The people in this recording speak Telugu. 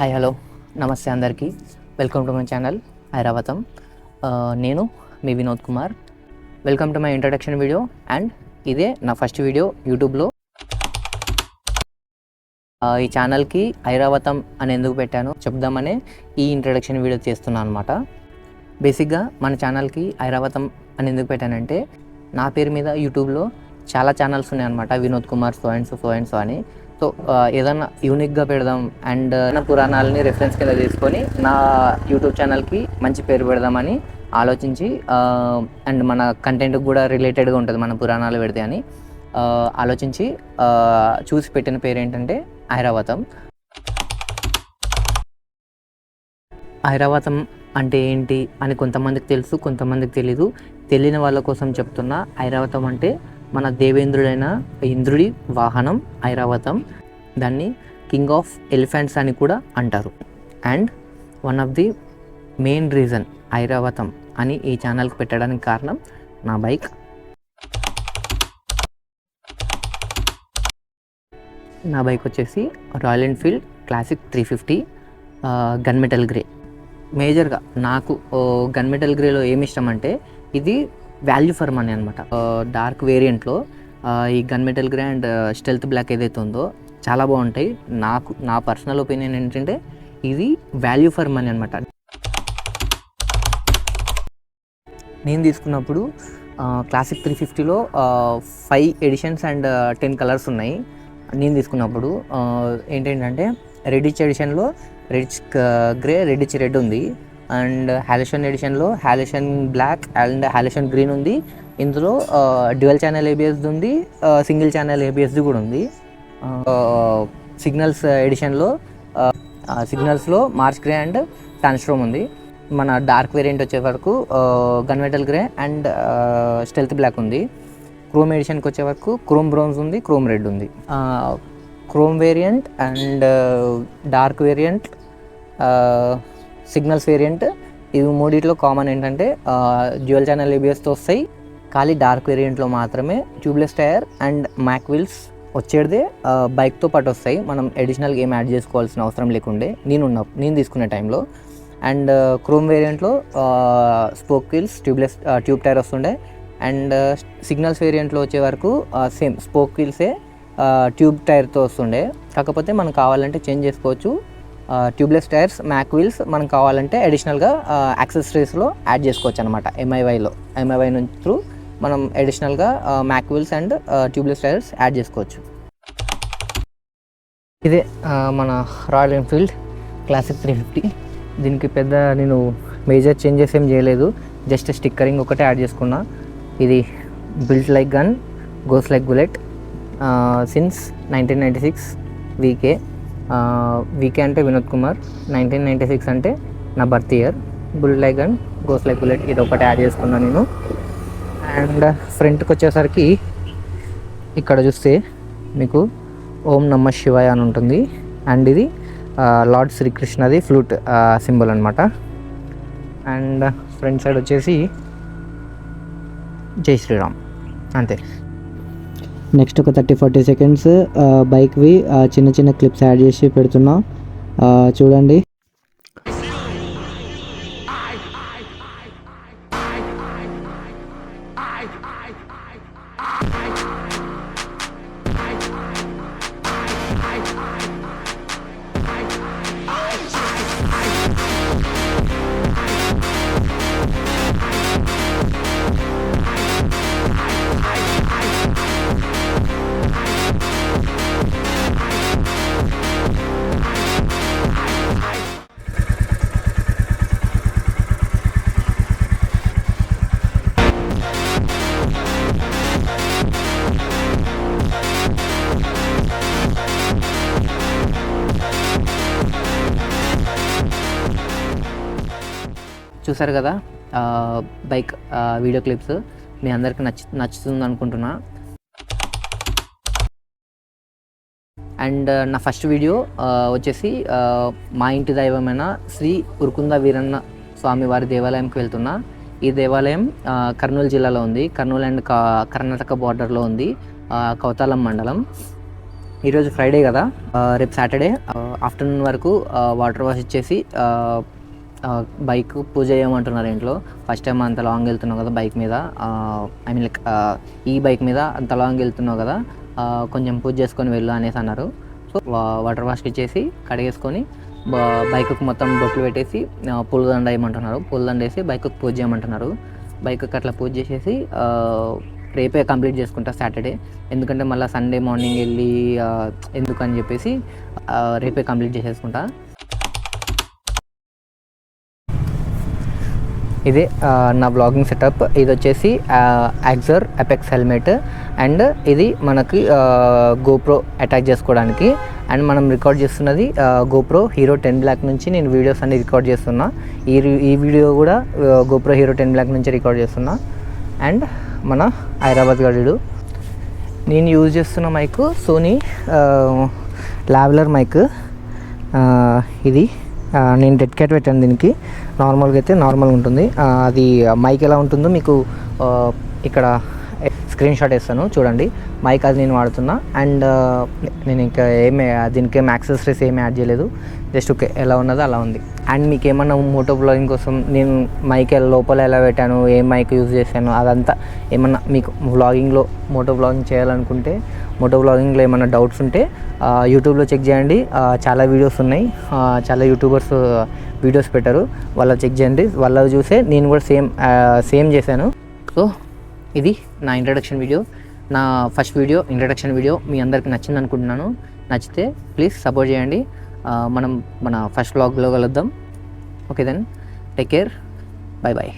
హాయ్ హలో నమస్తే అందరికీ. Welcome to my channel Airavatham. నేను మీ Vinod Kumar. Welcome to my introduction video and ఇదే నా ఫస్ట్ వీడియో యూట్యూబ్లో. ఈ ఛానల్కి ఐరావతం అని ఎందుకు పెట్టానో చెప్దామనే ఈ ఇంట్రడక్షన్ వీడియో చేస్తున్నాను అనమాట. బేసిక్గా మన ఛానల్కి ఐరావతం అని ఎందుకు పెట్టానంటే నా పేరు మీద యూట్యూబ్లో చాలా ఛానల్స్ ఉన్నాయన్నమాట. Vinod Kumar so and so అని. సో ఏదన్నా యూనిక్గా పెడదాం అండ్ నా పురాణాలని రెఫరెన్స్ కింద తీసుకొని నా యూట్యూబ్ ఛానల్కి మంచి పేరు పెడదామని ఆలోచించి అండ్ మన కంటెంట్కి కూడా రిలేటెడ్గా ఉంటుంది మన పురాణాలు పెడితే అని ఆలోచించి చూసి పెట్టిన పేరు ఏంటంటే ఐరావతం. ఐరావతం అంటే ఏంటి అని కొంతమందికి తెలుసు, కొంతమందికి తెలీదు. తెలియని వాళ్ళ కోసం చెప్తున్నా. ఐరావతం అంటే మన దేవేంద్రుడైన ఇంద్రుడి వాహనం ఐరావతం. దాన్ని కింగ్ ఆఫ్ ఎలిఫెంట్స్ అని కూడా అంటారు. And one of the main reason Airavatham అని ఈ ఛానల్కి పెట్టడానికి కారణం నా బైక్. నా బైక్ వచ్చేసి Royal Enfield classic 350 gun metal grey. మేజర్గా నాకు గన్ మెటల్ గ్రేలో ఏమి ఇష్టం అంటే ఇది వాల్యూ ఫర్ మనీ అనమాట. డార్క్ వేరియంట్లో ఈ gun metal grey and stealth black ఏదైతే ఉందో చాలా బాగుంటాయి. నా పర్సనల్ ఒపీనియన్ ఏంటంటే ఇది వాల్యూ ఫర్ మనీ అనమాట. నేను తీసుకున్నప్పుడు క్లాసిక్ 350లో 5 ఎడిషన్స్ అండ్ 10 కలర్స్ ఉన్నాయి. నేను తీసుకున్నప్పుడు ఏంటంటే రెడిచ్ ఎడిషన్లో రెడిచ్ గ్రే, రెడిచ్ రెడ్ ఉంది. అండ్ హాలిషన్ ఎడిషన్లో హాలిషన్ బ్లాక్ అండ్ హాలిషన్ గ్రీన్ ఉంది. ఇందులో డ్యువల్ ఛానల్ ఏబిఎస్ది ఉంది, సింగిల్ ఛానల్ ఏబిఎస్ది కూడా ఉంది. సిగ్నల్స్ ఎడిషన్లో సిగ్నల్స్లో మార్చ్ గ్రే అండ్ టాన్స్ట్రోమ్ ఉంది. మన డార్క్ వేరియంట్ వచ్చే వరకు gun metal grey and stealth black ఉంది. క్రోమ్ ఎడిషన్కి వచ్చే వరకు క్రోమ్ బ్రౌన్స్ ఉంది, క్రోమ్ రెడ్ ఉంది. Chrome variant and dark variant, signals variant ఇవి మూడిట్లో కామన్ ఏంటంటే డ్యూయల్ ఛానల్ ఏబిఎస్తో వస్తాయి. ఖాళీ డార్క్ వేరియంట్లో మాత్రమే tubeless tyre and mag wheels వచ్చేదే బైక్తో పాటు వస్తాయి. మనం అడిషనల్గా ఏం యాడ్ చేసుకోవాల్సిన అవసరం లేకుండే నేను తీసుకునే టైంలో. అండ్ క్రోమ్ వేరియంట్లో స్పోక్ వీల్స్, ట్యూబ్ టైర్ వస్తుండే. అండ్ సిగ్నల్స్ వేరియంట్లో వచ్చే వరకు సేమ్ స్పోక్ వీల్సే ట్యూబ్ టైర్తో వస్తుండే. కాకపోతే మనం కావాలంటే చేంజ్ చేసుకోవచ్చు. ట్యూబ్లెస్ టైర్స్, మ్యాక్ వీల్స్ మనం కావాలంటే అడిషనల్గా యాక్సెసరీస్లో యాడ్ చేసుకోవచ్చు అనమాట. ఎంఐవై నుంచి త్రూ మనం అడిషనల్గా mag wheels and tubeless tyres add చేసుకోవచ్చు. ఇదే మన రాయల్ ఎన్ఫీల్డ్ క్లాసిక్ 350. దీనికి పెద్ద నేను మేజర్ చేంజెస్ ఏం చేయలేదు, జస్ట్ స్టిక్కరింగ్ ఒకటే యాడ్ చేసుకున్నా. ఇది built like gun, goes like bullet since 1996 వీకే. వీకే అంటే వినోద్ కుమార్, 1996 అంటే నా birth year. Bullet like gun, goes like bullet ఇది ఒకటి యాడ్ చేసుకున్నాను నేను. అండ్ ఫ్రంట్కి వచ్చేసరికి ఇక్కడ చూస్తే మీకు ఓం నమః శివాయ అని ఉంటుంది. అండ్ ఇది లార్డ్ శ్రీకృష్ణది ఫ్లూట్ సింబల్ అనమాట. అండ్ ఫ్రంట్ సైడ్ వచ్చేసి జై శ్రీరామ్ అంతే. నెక్స్ట్ ఒక 30-40 సెకండ్స్ బైక్వి చిన్న చిన్న క్లిప్స్ యాడ్ చేసి పెడుతున్నా, చూడండి. చూసారు కదా బైక్ వీడియో క్లిప్స్. మీ అందరికీ నచ్చుతుంది అనుకుంటున్నా. అండ్ నా ఫస్ట్ వీడియో వచ్చేసి మా ఇంటి దైవమైన శ్రీ ఉరుకుంద వీరన్న స్వామి వారి దేవాలయంకి వెళ్తున్నా. ఈ దేవాలయం కర్నూలు జిల్లాలో ఉంది. కర్నూలు అండ్ కర్ణాటక బార్డర్లో ఉంది, కౌతాలం మండలం. ఈరోజు ఫ్రైడే కదా, రేపు సాటర్డే ఆఫ్టర్నూన్ వరకు వాటర్ వాష్ ఇచ్చేసి బైక్ పూజ చేయమంటున్నారు ఇంట్లో. ఫస్ట్ టైం అంత లాంగ్ వెళ్తున్నావు కదా బైక్ మీద, ఐ మీన్ లైక్ ఈ బైక్ మీద అంత లాంగ్ వెళ్తున్నావు కదా, కొంచెం పూజ చేసుకొని వెళ్ళు అనేసి అన్నారు. సో వాటర్ వాష్కి ఇచ్చేసి కడిగేసుకొని బైక్కి మొత్తం బొట్లు పెట్టేసి పూలదండ వేయమంటున్నారు. పూలదండ వేసి బైక్కి పూజ చేయమంటున్నారు. బైక్కి అట్లా పూజ చేసేసి రేపే కంప్లీట్ చేసుకుంటా సాటర్డే. ఎందుకంటే మళ్ళీ సండే మార్నింగ్ వెళ్ళి ఎందుకని చెప్పేసి రేపే కంప్లీట్ చేసేసుకుంటా. ఇదే నా బ్లాగింగ్ సెటప్. ఇది వచ్చేసి యాక్సర్ ఎపెక్స్ హెల్మెట్, అండ్ ఇది మనకి గోప్రో అటాచ్ చేసుకోవడానికి. అండ్ మనం రికార్డ్ చేస్తున్నది గోప్రో హీరో 10 బ్లాక్ నుంచి నేను వీడియోస్ అన్ని రికార్డ్ చేస్తున్నా. ఈ వీడియో కూడా గోప్రో హీరో 10 బ్లాక్ నుంచి రికార్డ్ చేస్తున్నా. అండ్ మన హైదరాబాద్ గడిడు నేను యూజ్ చేస్తున్న మైక్ సోనీ లావెలర్ మైక్. ఇది నేను డెడ్ క్యాట్ పెట్టాను దీనికి. నార్మల్గా అయితే నార్మల్గా ఉంటుంది. అది మైక్ ఎలా ఉంటుందో మీకు ఇక్కడ స్క్రీన్ షాట్ వేస్తాను చూడండి. మైక్ అది నేను వాడుతున్నా. అండ్ నేను ఇంకా దీనికి ఏం యాక్సెసరీస్ ఏమి యాడ్ చేయలేదు, జస్ట్ ఓకే ఎలా ఉన్నదో అలా ఉంది. అండ్ మీకు ఏమన్నా మోటో బ్లాగింగ్ కోసం నేను మైక్ లోపల ఎలా పెట్టాను, ఏ మైక్ యూజ్ చేశాను, అదంతా ఏమన్నా మీకు వ్లాగింగ్లో మోటో బ్లాగింగ్ చేయాలనుకుంటే, మోటో బ్లాగింగ్లో ఏమన్నా డౌట్స్ ఉంటే యూట్యూబ్లో చెక్ చేయండి. చాలా వీడియోస్ ఉన్నాయి, చాలా యూట్యూబర్స్ వీడియోస్ పెట్టారు, వాళ్ళ చెక్ చేయండి. వాళ్ళ చూసే నేను కూడా సేమ్ చేశాను. సో ఇది నా ఇంట్రడక్షన్ వీడియో, నా ఫస్ట్ వీడియో, ఇంట్రడక్షన్ వీడియో. మీ అందరికి నచ్చింది అనుకుంటున్నాను. నచ్చితే ప్లీజ్ సపోర్ట్ చేయండి. మనం మన ఫస్ట్ వ్లాగ్లో కలుద్దాం. Okay then, take care, bye bye.